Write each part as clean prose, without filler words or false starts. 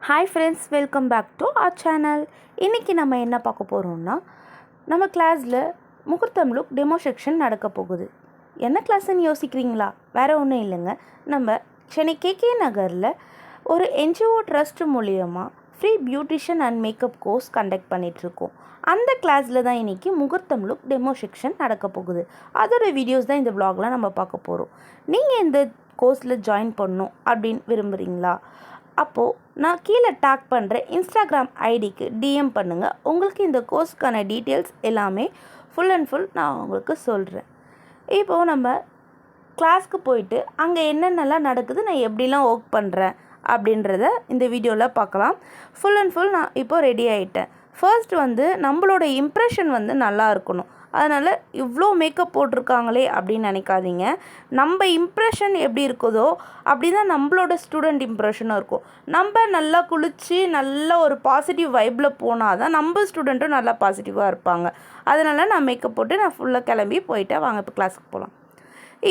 Hi friends, welcome back to our channel. இன்றைக்கி நம்ம என்ன பார்க்க போகிறோம்னா, நம்ம கிளாஸில் முகூர்த்தம் லுக் டெமோ செக்ஷன் நடக்க போகுது. என்ன கிளாஸ்ன்னு யோசிக்கிறீங்களா? வேறு ஒன்றும் இல்லைங்க. நம்ம சென்னை கேகே நகரில் ஒரு என்ஜிஓ ட்ரஸ்ட் மூலியமாக free beautician and makeup course conduct பண்ணிகிட்ருக்கோம். அந்த கிளாஸில் தான் இன்றைக்கி முகூர்த்தம் லுக் டெமோ செக்ஷன் நடக்க போகுது. அதோட வீடியோஸ் தான் இந்த வ்ளாகில் நம்ம பார்க்க போகிறோம். நீங்கள் இந்த கோர்ஸில் ஜாயின் பண்ணணும் அப்படின்னு விரும்புகிறீங்களா? அப்போது நான் கீழே டேக் பண்ணுற இன்ஸ்டாகிராம் ஐடிக்கு டிஎம் பண்ணுங்கள். உங்களுக்கு இந்த கோர்ஸுக்கான டீட்டெயில்ஸ் எல்லாமே ஃபுல் அண்ட் ஃபுல் நான் உங்களுக்கு சொல்கிறேன். இப்போது நம்ம கிளாஸ்க்கு போயிட்டு அங்கே என்னென்னலாம் நடக்குது, நான் எப்படிலாம் ஒர்க் பண்ணுறேன் அப்படின்றத இந்த வீடியோவில் பார்க்கலாம். ஃபுல் அண்ட் ஃபுல் நான் இப்போது ரெடி ஆகிட்டேன். ஃபர்ஸ்ட் நம்மளோட இம்ப்ரெஷன் நல்லா இருக்கணும். அதனால் இவ்வளோ மேக்கப் போட்டிருக்காங்களே அப்படின்னு நினைக்காதீங்க. நம்ம இம்ப்ரெஷன் எப்படி இருக்குதோ அப்படி தான் நம்மளோட ஸ்டூடெண்ட் இம்ப்ரெஷனும் இருக்கும். நம்ம நல்லா குளித்து நல்ல ஒரு பாசிட்டிவ் வைப்பில் போனால் தான் நம்ம ஸ்டூடெண்ட்டும் நல்லா பாசிட்டிவாக இருப்பாங்க. அதனால் நான் மேக்கப் போட்டு நான் ஃபுல்லாக கிளம்பி போயிட்டேன். வாங்க இப்போ கிளாஸுக்கு போகலாம்.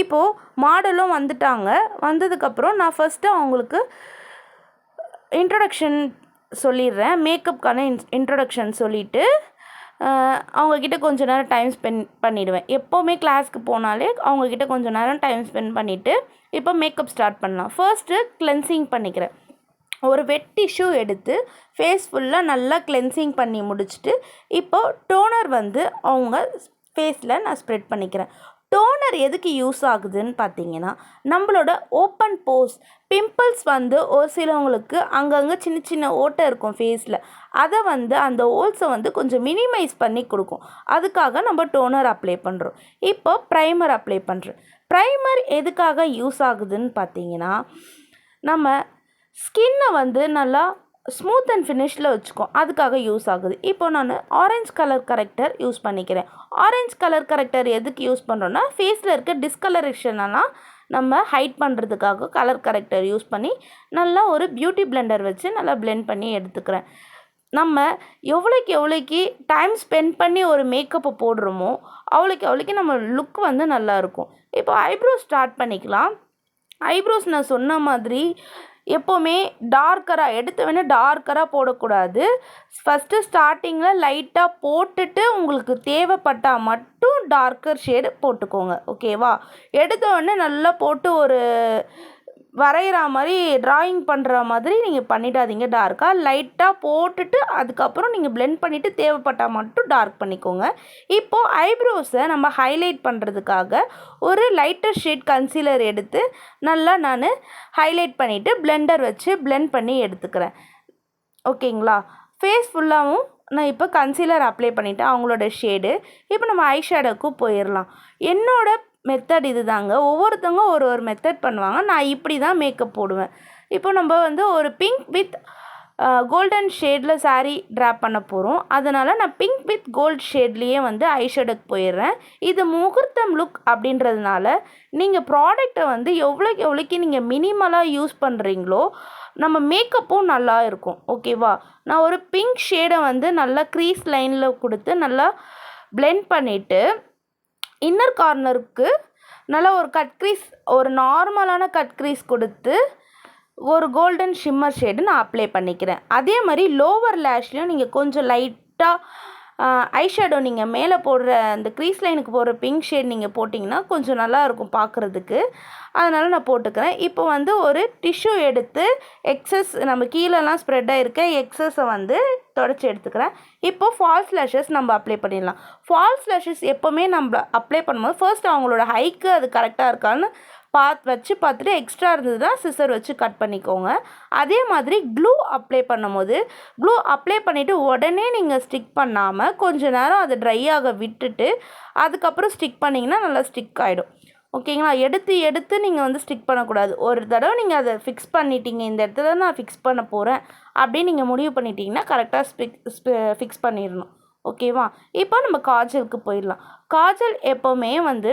இப்போது மாடலும் வந்துட்டாங்க. வந்ததுக்கப்புறம் நான் ஃபஸ்ட்டு அவங்களுக்கு இன்ட்ரொடக்ஷன் சொல்லிடுறேன். மேக்கப்புக்கான இன்ட்ரொடக்ஷன் சொல்லிவிட்டு அவங்கக்கிட்ட கொஞ்சம் நேரம் டைம் ஸ்பெண்ட் பண்ணிவிடுவேன். எப்போவுமே கிளாஸ்க்கு போனாலே அவங்கக்கிட்ட கொஞ்சம் நேரம் டைம் ஸ்பெண்ட் பண்ணிவிட்டு இப்போ மேக்கப் ஸ்டார்ட் பண்ணலாம். ஃபர்ஸ்ட்டு கிளென்சிங் பண்ணிக்கிறேன். ஒரு வெட் டிஷ்யூ எடுத்து ஃபேஸ் ஃபுல்லாக நல்லா கிளென்சிங் பண்ணி முடிச்சுட்டு இப்போது டோனர் அவங்க ஃபேஸில் நான் ஸ்ப்ரெட் பண்ணிக்கிறேன். டோனர் எதுக்கு யூஸ் ஆகுதுன்னு பார்த்தீங்கன்னா, நம்மளோட ஓப்பன் போர்ஸ் பிம்பிள்ஸ் ஒரு சிலவங்களுக்கு அங்கங்கே சின்ன சின்ன ஓட்டை இருக்கும் ஃபேஸில். அதை அந்த ஹோல்ஸை கொஞ்சம் மினிமைஸ் பண்ணி கொடுக்கும். அதுக்காக நம்ம டோனர் அப்ளை பண்ணுறோம். இப்போ ப்ரைமர் அப்ளை பண்ணுறோம். ப்ரைமர் எதுக்காக யூஸ் ஆகுதுன்னு பார்த்தீங்கன்னா, நம்ம ஸ்கின்னை நல்லா ஸ்மூத் அண்ட் ஃபினிஷில் வச்சுக்கோம். அதுக்காக யூஸ் ஆகுது. இப்போ நான் ஆரஞ்ச் கலர் கரெக்டர் யூஸ் பண்ணிக்கிறேன். ஆரஞ்ச் கலர் கரெக்டர் எதுக்கு யூஸ் பண்ணுறோன்னா, ஃபேஸில் இருக்க டிஸ்கலரேஷனெல்லாம் நம்ம ஹைட் பண்ணுறதுக்காக கலர் கரெக்டர் யூஸ் பண்ணி நல்லா ஒரு பியூட்டி பிளெண்டர் வச்சு நல்லா பிளெண்ட் பண்ணி எடுத்துக்கிறேன். நம்ம எவ்வளோக்கு டைம் ஸ்பெண்ட் பண்ணி ஒரு மேக்கப்பை போடுறோமோ அவ்வளோக்கு நம்ம லுக் நல்லாயிருக்கும். இப்போ ஐப்ரோஸ் ஸ்டார்ட் பண்ணிக்கலாம். ஐப்ரோஸ் நான் சொன்ன மாதிரி எப்போவுமே டார்க்கராக டார்க்கராக போடக்கூடாது. ஃபஸ்ட்டு ஸ்டார்டிங்கில் லைட்டாக போட்டுட்டு உங்களுக்கு தேவைப்பட்டால் மட்டும் டார்க்கர் ஷேடு போட்டுக்கோங்க. ஓகேவா? எடுத்தோடனே நல்லா போட்டு ஒரு வரைகிற மாதிரி ட்ராயிங் பண்ணுற மாதிரி நீங்கள் பண்ணிடாதீங்க. டார்க்காக லைட்டாக போட்டுட்டு அதுக்கப்புறம் நீங்கள் பிளெண்ட் பண்ணிவிட்டு தேவைப்பட்டால் மட்டும் டார்க் பண்ணிக்கோங்க. இப்போது ஐப்ரோஸை நம்ம ஹைலைட் பண்ணுறதுக்காக ஒரு லைட்டர் ஷேட் கன்சீலர் எடுத்து நல்லா நான் ஹைலைட் பண்ணிவிட்டு பிளெண்டர் வச்சு பிளெண்ட் பண்ணி எடுத்துக்கிறேன். ஓகேங்களா? ஃபேஸ் ஃபுல்லாகவும் நான் இப்போ கன்சீலர் அப்ளை பண்ணிவிட்டேன் அவங்களோட ஷேடு. இப்போ நம்ம ஐ ஷேடோவுக்கு போயிடலாம். என்னோட மெத்தட் இது தாங்க. ஒவ்வொருத்தவங்க ஒரு மெத்தட் பண்ணுவாங்க. நான் இப்படி தான் மேக்கப் போடுவேன். இப்போ நம்ம ஒரு பிங்க் வித் கோல்டன் ஷேடில் சாரீ ட்ராப் பண்ண போகிறோம். அதனால் நான் பிங்க் வித் கோல்ட் ஷேட்லேயே ஐ ஷேடோக்கு போயிடுறேன். இது முகூர்த்தம் லுக் அப்படின்றதுனால நீங்கள் ப்ராடக்டை எவ்வளோக்கு நீங்கள் மினிமலாக யூஸ் பண்ணுறீங்களோ நம்ம மேக்கப்பும் நல்லா இருக்கும். ஓகேவா? நான் ஒரு பிங்க் ஷேடை நல்லா க்ரீஸ் லைனில் கொடுத்து நல்லா பிளெண்ட் பண்ணிவிட்டு இன்னர் கார்னருக்கு நல்லா ஒரு கட் க்ரீஸ், ஒரு நார்மலான கட் க்ரீஸ் கொடுத்து ஒரு கோல்டன் ஷிம்மர் ஷேடு நான் அப்ளை பண்ணிக்கிறேன். அதே மாதிரி லோவர் லேஷ்லேயும் நீங்கள் கொஞ்சம் லைட்டாக ஐஷேடோ நீங்கள் மேலே போடுற அந்த க்ரீஸ் லைனுக்கு போடுற பிங்க் ஷேட் நீங்கள் போட்டிங்கன்னா கொஞ்சம் நல்லாயிருக்கும் பார்க்குறதுக்கு. அதனால் நான் போட்டுக்கிறேன். இப்போ ஒரு டிஷ்யூ எடுத்து எக்ஸஸ் நம்ம கீழெல்லாம் ஸ்ப்ரெட் ஆகிருக்க எக்ஸஸை தொடச்சி எடுத்துக்கிறேன். இப்போது ஃபால்ஸ் லேஷஸ் நம்ம அப்ளை பண்ணிடலாம். ஃபால்ஸ் லேஷஸ் எப்போவுமே நம்ம அப்ளை பண்ணும்போது ஃபர்ஸ்ட் அவங்களோட ஹைக்கு அது கரெக்டாக இருக்கான்னு பார்த்துட்டு எக்ஸ்ட்ரா இருந்ததுன்னா சிசர் வச்சு கட் பண்ணிக்கோங்க. அதே மாதிரி க்ளூ அப்ளை பண்ணும்போது க்ளூ அப்ளை பண்ணிவிட்டு உடனே நீங்கள் ஸ்டிக் பண்ணாமல் கொஞ்சம் நேரம் அதை ட்ரை ஆக விட்டுட்டு அதுக்கப்புறம் ஸ்டிக் பண்ணிங்கன்னா நல்லா ஸ்டிக் ஆகிடும். ஓகேங்களா? எடுத்து நீங்கள் ஸ்டிக் பண்ணக்கூடாது. ஒரு தடவை நீங்கள் அதை ஃபிக்ஸ் பண்ணிட்டீங்க, இந்த இடத்துல நான் ஃபிக்ஸ் பண்ண போகிறேன் அப்படின்னு நீங்கள் முடிவு பண்ணிட்டீங்கன்னா கரெக்டாக ஃபிக்ஸ் பண்ணிடணும். ஓகேவா? இப்போ நம்ம காஜலுக்கு போயிடலாம். காஜல் எப்போவுமே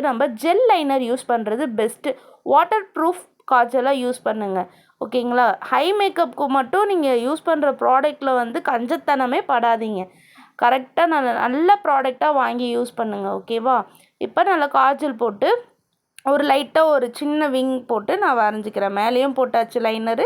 நம்ம ஜெல் லைனர் யூஸ் பண்ணுறது பெஸ்ட்டு. வாட்டர் ப்ரூஃப் காஜலாக யூஸ் பண்ணுங்கள். ஓகேங்களா? ஹை மேக்கப்புக்கு மட்டும் நீங்கள் யூஸ் பண்ணுற ப்ராடக்டில் கஞ்சத்தனமே படாதீங்க. கரெக்டாக நல்ல ப்ராடக்டாக வாங்கி யூஸ் பண்ணுங்கள். ஓகேவா? இப்போ நல்லா காஜல் போட்டு ஒரு லைட்டாக ஒரு சின்ன விங் போட்டு நான் வரைஞ்சிக்கிறேன். மேலேயும் போட்டாச்சு லைனரு,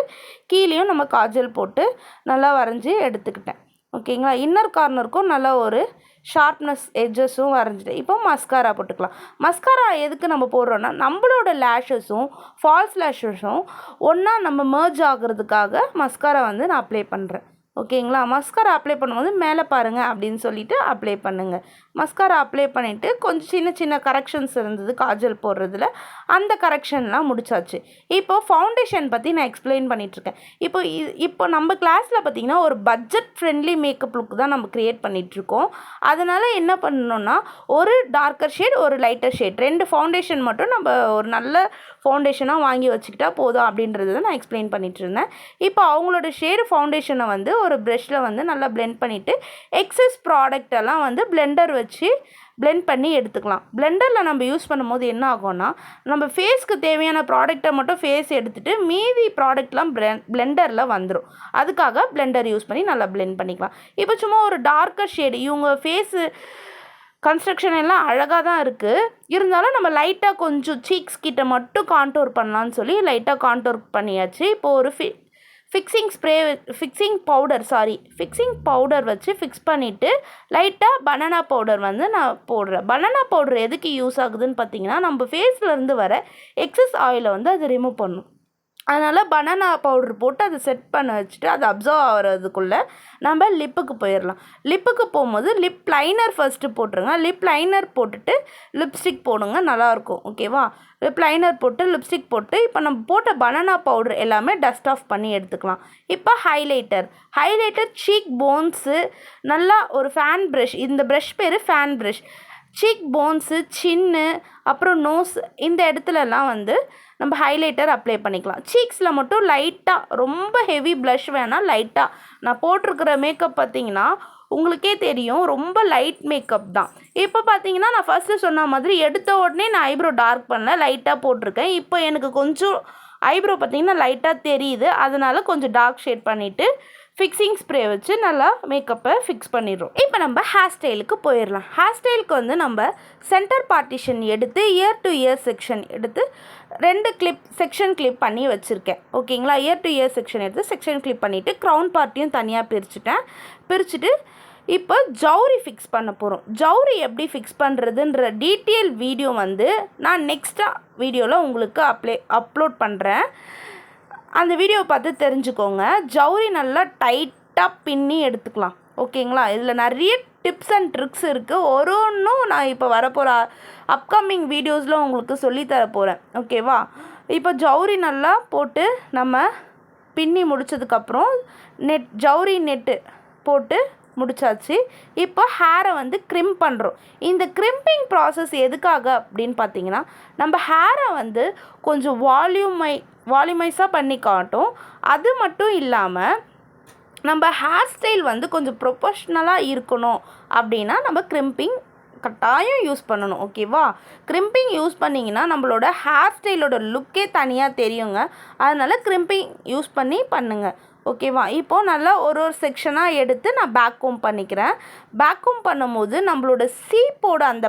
கீழேயும் நம்ம காஜல் போட்டு நல்லா வரைஞ்சி எடுத்துக்கிட்டேன். ஓகேங்களா. இன்னர் கார்னருக்கும் நல்லா ஒரு ஷார்ப்னஸ் எட்ஜஸும் வரைஞ்சிட்டேன். இப்போ மஸ்காரா போட்டுக்கலாம். மஸ்காரா எதுக்கு நம்ம போடுறோன்னா, நம்மளோட லேஷஸும் ஃபால்ஸ் லேஷஸும் ஒன்றா நம்ம மெர்ஜ் ஆகிறதுக்காக மஸ்காரா வந்து நான் அப்ளை பண்ணுறேன். ஓகேங்களா. மஸ்காரா அப்ளை பண்ணும்போது மேலே பாருங்கள் அப்படின்னு சொல்லிவிட்டு அப்ளை பண்ணுங்கள். மஸ்காரா அப்ளை பண்ணிவிட்டு கொஞ்சம் சின்ன சின்ன கரெக்ஷன்ஸ் இருந்தது காஜல் போடுறதுல, அந்த கரெக்ஷன்லாம் முடிச்சாச்சு. இப்போது ஃபவுண்டேஷன் பற்றி நான் எக்ஸ்பிளைன் பண்ணிகிட்ருக்கேன். இப்போ நம்ம கிளாஸில் பார்த்திங்கன்னா ஒரு பட்ஜெட் ஃப்ரெண்ட்லி மேக்கப் லுக் தான் நம்ம க்ரியேட் பண்ணிகிட்ருக்கோம். அதனால் என்ன பண்ணணுன்னா, ஒரு டார்க்கர் ஷேட் ஒரு லைட்டர் ஷேட் 2 ஃபவுண்டேஷன் மட்டும் நம்ம ஒரு நல்ல ஃபவுண்டேஷனாக வாங்கி வச்சுக்கிட்டா போதும் அப்படின்றத நான் எக்ஸ்பிளைன் பண்ணிகிட்டு இருந்தேன். இப்போ அவங்களோட ஷேடு ஃபவுண்டேஷனை வந்து ஒரு ப்ரஷில் வந்து நல்லா பிளெண்ட் பண்ணிவிட்டு எக்ஸஸ் ப்ராடக்ட் எல்லாம் வந்து பிளெண்டர் வச்சு பிளெண்ட் பண்ணி எடுத்துக்கலாம். பிளெண்டரில் நம்ம யூஸ் பண்ணும்போது என்ன ஆகும்னா, நம்ம ஃபேஸ்க்கு தேவையான ப்ராடக்டை மட்டும் ஃபேஸ் எடுத்துகிட்டு மீதி ப்ராடக்ட்லாம் பிளெண்டரில் வந்துடும். அதுக்காக பிளெண்டர் யூஸ் பண்ணி நல்லா பிளெண்ட் பண்ணிக்கலாம். இப்போ சும்மா ஒரு டார்க்கர் ஷேடு, இவங்க ஃபேஸு கன்ஸ்ட்ரக்ஷன் எல்லாம் அழகாக தான் இருக்குது, இருந்தாலும் நம்ம லைட்டாக கொஞ்சம் சீக்ஸ் கிட்ட மட்டும் கான்டோர் பண்ணலான்னு சொல்லி லைட்டாக கான்டோர் பண்ணியாச்சு. இப்போது ஒரு ஃபிக்ஸிங் பவுடர் வச்சு ஃபிக்ஸ் பண்ணிவிட்டு லைட்டாக பனானா பவுடர் வந்து நான் போடுறேன். பனானா பவுடர் எதுக்கு யூஸ் ஆகுதுன்னு பார்த்தீங்கன்னா, நம்ம ஃபேஸ்லேருந்து வர எக்ஸஸ் ஆயிலை வந்து அது ரிமூவ் பண்ணும். அதனால் பனானா பவுட்ரு போட்டு அதை செட் பண்ண வச்சுட்டு அது அப்சர்வ் ஆகிறதுக்குள்ளே நம்ம லிப்புக்கு போயிடலாம். லிப்புக்கு போகும்போது லிப் லைனர் ஃபஸ்ட்டு போட்டுருங்க. லிப் லைனர் போட்டுட்டு லிப்ஸ்டிக் போடுங்க, நல்லாயிருக்கும். ஓகேவா. லிப் லைனர் போட்டு லிப்ஸ்டிக் போட்டு இப்போ நம்ம போட்ட பனானா பவுட்ரு எல்லாமே டஸ்ட் ஆஃப் பண்ணி எடுத்துக்கலாம். இப்போ ஹைலைட்டர் சீக் போன்ஸு நல்லா ஒரு ஃபேன் ப்ரஷ், இந்த ப்ரஷ் பேர் ஃபேன் ப்ரஷ். சீக் போன்ஸு, சின்னு, அப்புறம் நோஸ், இந்த இடத்துலலாம் வந்து நம்ம ஹைலைட்டர் அப்ளை பண்ணிக்கலாம். சீக்ஸில் மட்டும் லைட்டாக, ரொம்ப ஹெவி ப்ளஷ் வேணால் லைட்டாக. நான் போட்டிருக்கிற மேக்கப் பார்த்திங்கன்னா உங்களுக்கே தெரியும், ரொம்ப லைட் மேக்கப் தான். இப்போ பார்த்தீங்கன்னா நான் ஃபஸ்ட்டு சொன்ன மாதிரி எடுத்த உடனே நான் ஐப்ரோ டார்க் பண்ணல, லைட்டாக போட்டிருக்கேன். இப்போ எனக்கு கொஞ்சம் ஐப்ரோ பார்த்திங்கன்னா லைட்டாக தெரியுது, அதனால் கொஞ்சம் டார்க் ஷேட் பண்ணிவிட்டு ஃபிக்ஸிங் ஸ்ப்ரே வச்சு நல்லா மேக்கப்பை ஃபிக்ஸ் பண்ணிடுறோம். இப்போ நம்ம ஹேர் ஸ்டைலுக்கு போயிடலாம். ஹேர் ஸ்டைலுக்கு வந்து நம்ம சென்டர் பார்ட்டிஷன் எடுத்து இயர் டு இயர் செக்ஷன் எடுத்து 2 செக்ஷன் கிளிப் பண்ணி வச்சுருக்கேன். ஓகேங்களா. இயர் டு இயர் செக்ஷன் எடுத்து செக்ஷன் கிளிப் பண்ணிவிட்டு க்ரௌன் பார்ட்டியும் தனியாக பிரிச்சுட்டு இப்போ ஜவுரி ஃபிக்ஸ் பண்ண போகிறோம். ஜவுரி எப்படி ஃபிக்ஸ் பண்ணுறதுன்ற டீட்டெயில் வீடியோ வந்து நான் நெக்ஸ்ட்டாக வீடியோவில் உங்களுக்கு அப்லோட் பண்ணுறேன். அந்த வீடியோவை பார்த்து தெரிஞ்சுக்கோங்க. ஜவுரி நல்லா டைட்டாக பின்னி எடுத்துக்கலாம். ஓகேங்களா. இதில் நிறைய டிப்ஸ் அண்ட் ட்ரிக்ஸ் இருக்குது. ஒன்றும் நான் இப்போ வரப்போகிற அப்கமிங் வீடியோஸில் உங்களுக்கு சொல்லித்தர போகிறேன். ஓகேவா. இப்போ ஜவுரி நல்லா போட்டு நம்ம பின்னி முடித்ததுக்கப்புறம் ஜவுரி நெட்டு போட்டு முடிச்சாச்சு. இப்போ ஹேரை வந்து க்ரிம் பண்ணுறோம். இந்த க்ரிம்பிங் ப்ராசஸ் எதுக்காக அப்படின்னு பார்த்தீங்கன்னா, நம்ம ஹேரை வந்து கொஞ்சம் வால்யூமைஸாக பண்ணி காட்டும். அது மட்டும் இல்லாமல் நம்ம ஹேர் ஸ்டைல் வந்து கொஞ்சம் ப்ரொஃபஷ்னலாக இருக்கணும் அப்படின்னா நம்ம க்ரிம்பிங் கட்டாயம் யூஸ் பண்ணணும். ஓகேவா. க்ரிம்பிங் யூஸ் பண்ணிங்கன்னா நம்மளோட ஹேர் ஸ்டைலோட லுக்கே தனியாக தெரியுங்க. அதனால் க்ரிம்பிங் யூஸ் பண்ணி பண்ணுங்கள். ஓகேவா. இப்போது நல்லா ஒரு செக்ஷனாக எடுத்து நான் பேக் கோம் பண்ணிக்கிறேன். பேக் கோம் பண்ணும்போது நம்மளோட சீப்போட அந்த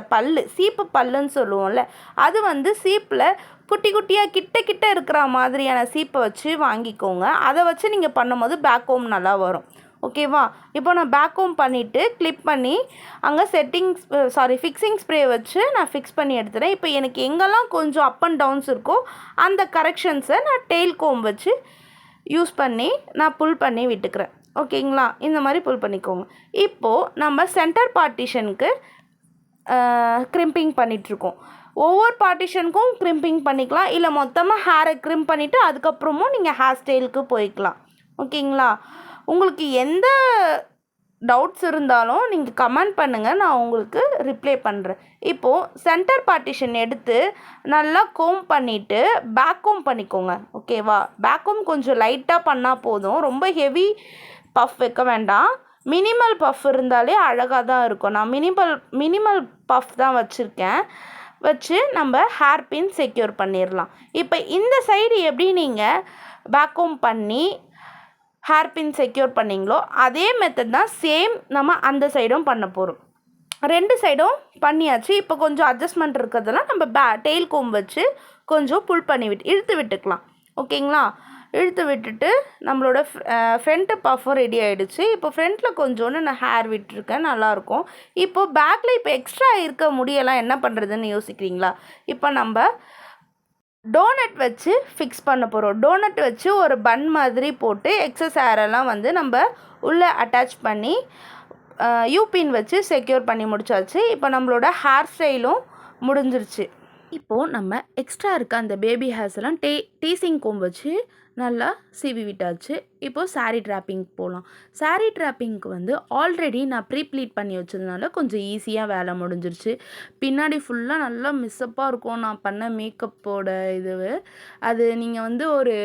சீப்பு பல்லுன்னு சொல்லுவோம்ல, அது வந்து சீப்பில் குட்டி குட்டியாக கிட்ட இருக்கிற மாதிரியான சீப்பை வச்சு வாங்கிக்கோங்க. அதை வச்சு நீங்கள் பண்ணும்போது பேக் கோம் நல்லா வரும். ஓகேவா. இப்போ நான் பேக் கோம் பண்ணிவிட்டு கிளிப் பண்ணி அங்கே ஃபிக்ஸிங் ஸ்ப்ரே வச்சு நான் ஃபிக்ஸ் பண்ணி எடுத்துகிறேன். இப்போ எனக்கு எங்கெல்லாம் கொஞ்சம் அப் அண்ட் டவுன்ஸ் இருக்கோ அந்த கரெக்ஷன்ஸை நான் டெயில் கோம் வச்சு யூஸ் பண்ணி நான் புல் பண்ணி விட்டுக்கிறேன். ஓகேங்களா. இந்த மாதிரி புல் பண்ணிக்கோங்க. இப்போது நம்ம சென்டர் பார்ட்டிஷனுக்கு க்ரிம்பிங் பண்ணிகிட்ருக்கோம். ஒவ்வொரு பார்ட்டிஷனுக்கும் க்ரிம்பிங் பண்ணிக்கலாம், இல்லை மொத்தமாக ஹேரை க்ரிம் பண்ணிவிட்டு அதுக்கப்புறமும் நீங்கள் ஹேர் ஸ்டைலுக்கு போய்க்கலாம். ஓகேங்களா. உங்களுக்கு எந்த டவுட்ஸ் இருந்தாலும் நீங்கள் கமெண்ட் பண்ணுங்கள், நான் உங்களுக்கு ரிப்ளை பண்ணுறேன். இப்போது சென்டர் பார்ட்டிஷன் எடுத்து நல்லா கோம் பண்ணிவிட்டு பேக் கோம் பண்ணிக்கோங்க. ஓகேவா. பேக் கோம் கொஞ்சம் லைட்டாக பண்ணால் போதும், ரொம்ப ஹெவி பஃப் வைக்க வேண்டாம். மினிமல் பஃப் இருந்தாலே அழகாக தான் இருக்கும். நான் மினிமல் பஃப் தான் வச்சு நம்ம ஹேர் பின் செக்யூர் பண்ணிடலாம். இப்போ இந்த சைடு எப்படி நீங்கள் பேக் கோம் பண்ணி ஹேர் பின் செக்யூர் பண்ணிங்களோ அதே மெத்தட் தான் சேம் நம்ம அந்த சைடும் பண்ண போகிறோம். 2 சைடும் பண்ணியாச்சு. இப்போ கொஞ்சம் அட்ஜஸ்ட்மெண்ட் இருக்கிறதெல்லாம் நம்ம டெயில் கோம் வச்சு கொஞ்சம் புல் பண்ணி இழுத்து விட்டுக்கலாம். ஓகேங்களா? இழுத்து விட்டுட்டு நம்மளோட ஃப்ரண்ட்டு பஃப்பும் ரெடி ஆகிடுச்சு. இப்போ ஃப்ரண்ட்டில் கொஞ்சோண்டு நான் ஹேர் விட்டுருக்கேன், நல்லாயிருக்கும். இப்போது பேக்கில் இப்போ எக்ஸ்ட்ரா இருக்க முடியெல்லாம் என்ன பண்ணுறதுன்னு யோசிக்கிறீங்களா? இப்போ நம்ம டோனட் வச்சு ஃபிக்ஸ் பண்ண போகிறோம். டோனட் வச்சு ஒரு பன் மாதிரி போட்டு எக்ஸஸ் ஹேரெல்லாம் வந்து நம்ம உள்ளே அட்டாச் பண்ணி யூபின் வச்சு செக்யூர் பண்ணி முடிச்சாச்சு. இப்போ நம்மளோட ஹேர் ஸ்டைலும் முடிஞ்சிருச்சு. இப்போது நம்ம எக்ஸ்ட்ரா இருக்க அந்த பேபி ஹேர்ஸ் எல்லாம் டீசிங் கோம் வச்சு நல்லா சீவி விட்டாச்சு. இப்போது சாரீ ட்ராப்பிங் போகலாம். சாரீ ட்ராப்பிங்க்கு வந்து ஆல்ரெடி நான் ப்ளீட் பண்ணி வச்சதுனால கொஞ்சம் ஈஸியாக வேலை முடிஞ்சிருச்சு. பின்னாடி ஃபுல்லாக நல்லா மிஸ்ஸப்பாக இருக்கும் நான் பண்ண மேக்கப்போட அது நீங்கள் வந்து ஒரு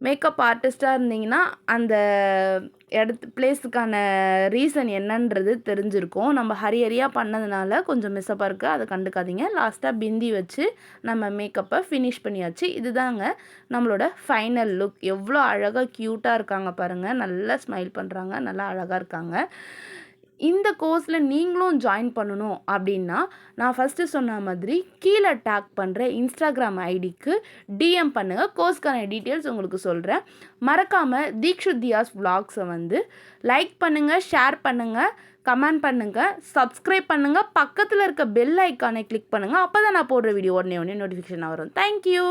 மேக்கப் ஆர்டிஸ்ட்டாக இருந்தீங்கன்னா அந்த பிளேஸுக்கான ரீசன் என்னன்றது தெரிஞ்சிருக்கும். நம்ம ஹரியாக பண்ணதுனால கொஞ்சம் மிஸ்ஸப்பாக இருக்குது, அதை கண்டுக்காதீங்க. லாஸ்ட்டாக பிந்தி வச்சு நம்ம மேக்கப்பை ஃபினிஷ் பண்ணியாச்சு. இதுதாங்க நம்மளோட ஃபைனல் லுக். எவ்வளோ அழகாக க்யூட்டாக இருக்காங்க பாருங்கள். நல்லா ஸ்மைல் பண்ணுறாங்க, நல்லா அழகாக இருக்காங்க. இந்த கோர்ஸில் நீங்களும் ஜாயின் பண்ணணும் அப்படின்னா நான் ஃபஸ்ட்டு சொன்ன மாதிரி கீழே டேக் பண்ணுற இன்ஸ்டாகிராம் ஐடிக்கு டிஎம் பண்ணுங்கள். கோர்ஸ்க்கான டீட்டெயில்ஸ் உங்களுக்கு சொல்கிறேன். மறக்காமல் தீக்ஷித் தியாஸ் vlogsஸை வந்து லைக் பண்ணுங்கள், ஷேர் பண்ணுங்கள், கமெண்ட் பண்ணுங்கள், சப்ஸ்கிரைப் பண்ணுங்கள், பக்கத்தில் இருக்க பெல் ஐக்கானை கிளிக் பண்ணுங்கள். அப்போ தான் நான் போடுற வீடியோ உடனே நோட்டிஃபிகேஷன் வரும். தேங்க்யூ.